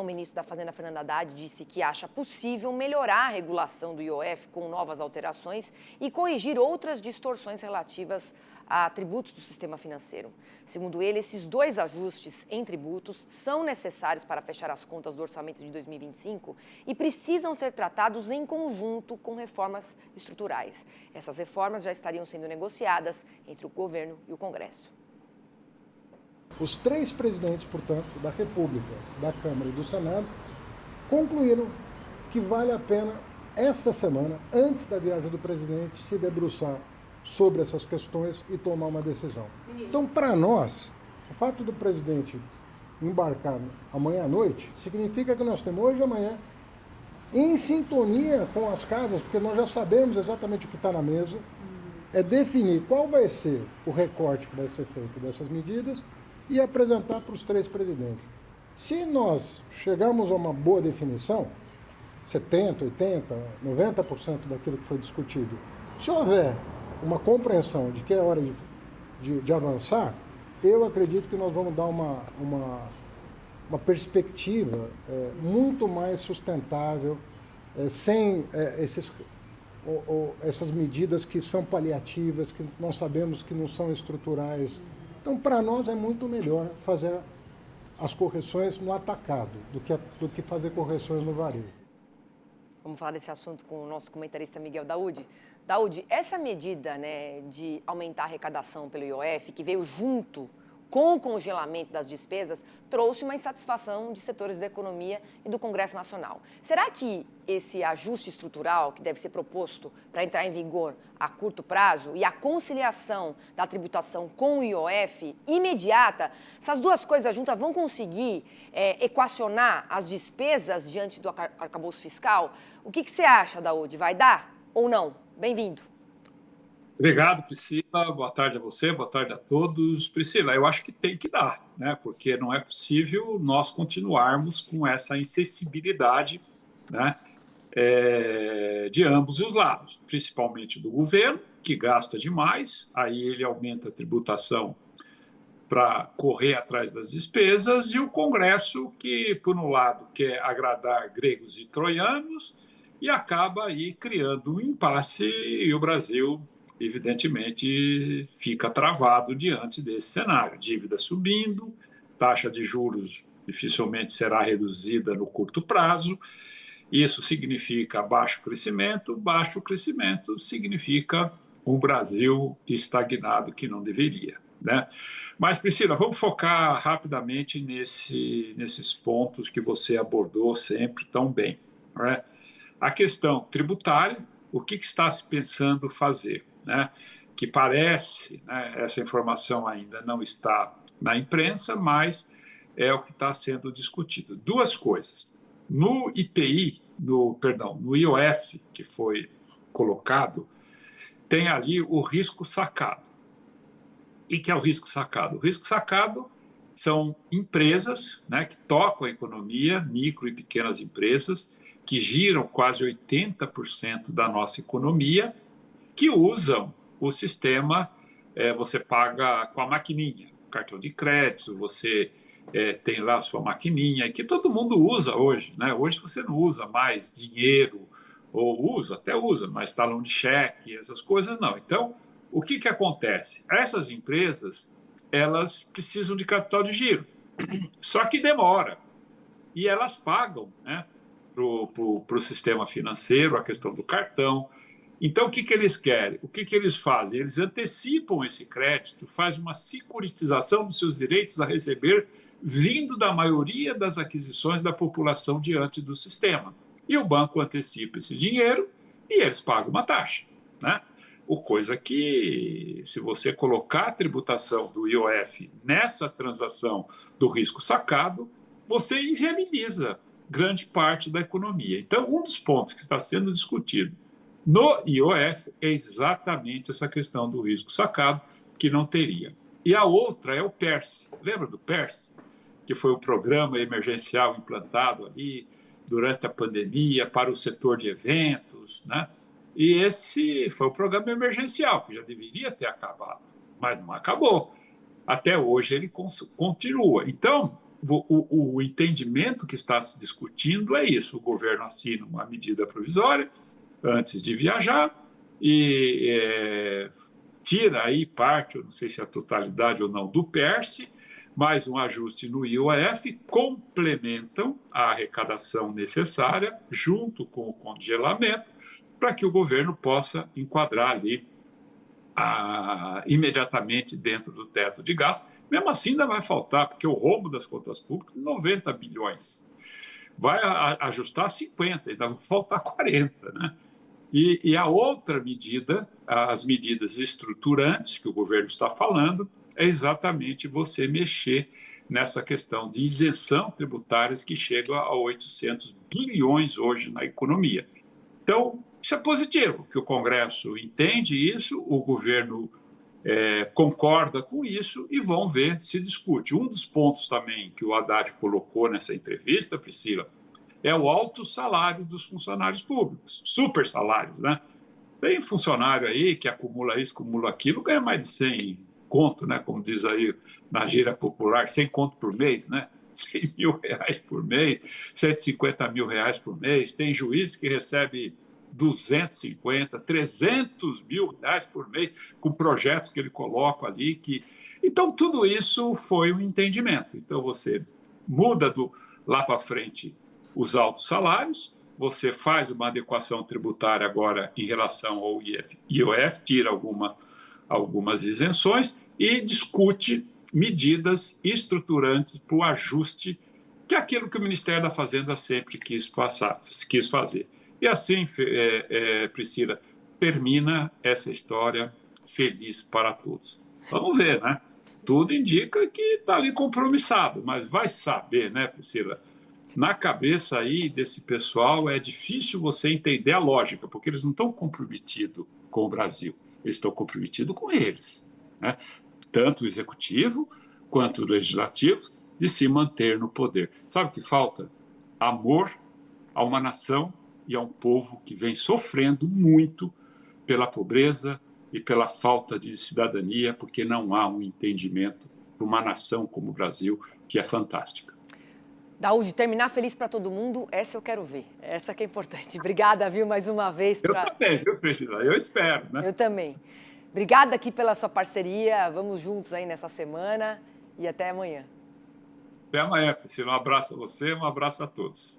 O ministro da Fazenda, Fernando Haddad, disse que acha possível melhorar a regulação do IOF com novas alterações e corrigir outras distorções relativas a tributos do sistema financeiro. Segundo ele, esses dois ajustes em tributos são necessários para fechar as contas do orçamento de 2025 e precisam ser tratados em conjunto com reformas estruturais. Essas reformas já estariam sendo negociadas entre o governo e o Congresso. Os três presidentes, portanto, da República, da Câmara e do Senado, concluíram que vale a pena, esta semana, antes da viagem do presidente, se debruçar sobre essas questões e tomar uma decisão. Então, para nós, o fato do presidente embarcar amanhã à noite significa que nós temos hoje e amanhã em sintonia com as casas, porque nós já sabemos exatamente o que está na mesa, é definir qual vai ser o recorte que vai ser feito dessas medidas e apresentar para os três presidentes. Se nós chegarmos a uma boa definição, 70%, 80%, 90% daquilo que foi discutido, se houver uma compreensão de que é hora de avançar, eu acredito que nós vamos dar uma perspectiva muito mais sustentável, sem essas medidas que são paliativas, que nós sabemos que não são estruturais. Então, para nós é muito melhor fazer as correções no atacado do que fazer correções no varejo. Vamos falar desse assunto com o nosso comentarista Miguel Daoud. Daoud, essa medida, né, de aumentar a arrecadação pelo IOF, que veio junto com o congelamento das despesas, trouxe uma insatisfação de setores da economia e do Congresso Nacional. Será que esse ajuste estrutural que deve ser proposto para entrar em vigor a curto prazo e a conciliação da tributação com o IOF imediata, essas duas coisas juntas vão conseguir equacionar as despesas diante do arcabouço fiscal? O que você acha, Daoud? Vai dar ou não? Bem-vindo. Obrigado, Priscila. Boa tarde a você, boa tarde a todos. Priscila, eu acho que tem que dar, né? Porque não é possível nós continuarmos com essa insensibilidade, né, de ambos os lados, principalmente do governo, que gasta demais, aí ele aumenta a tributação para correr atrás das despesas, e o Congresso, que, por um lado, quer agradar gregos e troianos e acaba aí criando um impasse, e o Brasil evidentemente, fica travado diante desse cenário. Dívida subindo, taxa de juros dificilmente será reduzida no curto prazo. Isso significa baixo crescimento significa um Brasil estagnado que não deveria, né? Mas, Priscila, vamos focar rapidamente nesses pontos que você abordou sempre tão bem, né? A questão tributária, o que está se pensando fazer? Né, que parece, né, essa informação ainda não está na imprensa, mas é o que está sendo discutido. Duas coisas. No IPI, no IOF, que foi colocado, tem ali o risco sacado. E que é o risco sacado? O risco sacado são empresas, né, que tocam a economia, micro e pequenas empresas, que giram quase 80% da nossa economia, que usam o sistema, você paga com a maquininha, cartão de crédito, você tem lá a sua maquininha, que todo mundo usa hoje, né? Hoje você não usa mais dinheiro, ou até usa, mas talão de cheque, essas coisas não. Então, o que acontece? Essas empresas, elas precisam de capital de giro, só que demora, e elas pagam, né, para o sistema financeiro, a questão do cartão. Então, o que eles querem? O que eles fazem? Eles antecipam esse crédito, fazem uma securitização dos seus direitos a receber, vindo da maioria das aquisições da população diante do sistema. E o banco antecipa esse dinheiro e eles pagam uma taxa, né? Coisa que, se você colocar a tributação do IOF nessa transação do risco sacado, você inviabiliza grande parte da economia. Então, um dos pontos que está sendo discutido no IOF é exatamente essa questão do risco sacado, que não teria. E a outra é o PERSE. Lembra do PERSE? Que foi o programa emergencial implantado ali durante a pandemia para o setor de eventos, né? E esse foi o programa emergencial, que já deveria ter acabado, mas não acabou. Até hoje ele continua. Então, o entendimento que está se discutindo é isso: o governo assina uma medida provisória antes de viajar e tira aí parte, eu não sei se é a totalidade ou não, do PERSE, mais um ajuste no IOF, complementam a arrecadação necessária junto com o congelamento para que o governo possa enquadrar ali imediatamente dentro do teto de gastos. Mesmo assim, ainda vai faltar, porque o rombo das contas públicas, 90 bilhões. Vai ajustar 50, ainda vai faltar 40, né? E a outra medida, as medidas estruturantes que o governo está falando, é exatamente você mexer nessa questão de isenção tributárias que chega a 800 bilhões hoje na economia. Então, isso é positivo, que o Congresso entende isso, o governo concorda com isso e vão ver se discute. Um dos pontos também que o Haddad colocou nessa entrevista, Priscila, é o altos salários dos funcionários públicos, super salários, né? Tem funcionário aí que acumula isso, acumula aquilo, ganha mais de 100 conto, né? Como diz aí na gíria popular, 100 conto por mês, né? 100 mil reais por mês, 150 mil reais por mês. Tem juiz que recebe 250, 300 mil reais por mês com projetos que ele coloca ali. Então, tudo isso foi um entendimento. Então, você muda lá para frente os altos salários, você faz uma adequação tributária agora em relação ao IOF, tira algumas isenções e discute medidas estruturantes para o ajuste, que é aquilo que o Ministério da Fazenda sempre quis fazer. E assim, Priscila, termina essa história feliz para todos. Vamos ver, né? Tudo indica que está ali compromissado, mas vai saber, né, Priscila? Na cabeça aí desse pessoal é difícil você entender a lógica, porque eles não estão comprometidos com o Brasil, eles estão comprometidos com eles, né? Tanto o executivo quanto o legislativo, de se manter no poder. Sabe o que falta? Amor a uma nação e a um povo que vem sofrendo muito pela pobreza e pela falta de cidadania, porque não há um entendimento para uma nação como o Brasil, que é fantástica. Daúde, terminar feliz para todo mundo, essa eu quero ver. Essa que é importante. Obrigada, viu, mais uma vez. Eu também, viu, Priscila? Eu espero, né? Eu também. Obrigada aqui pela sua parceria. Vamos juntos aí nessa semana e até amanhã. Até amanhã, Priscila. Um abraço a você, um abraço a todos.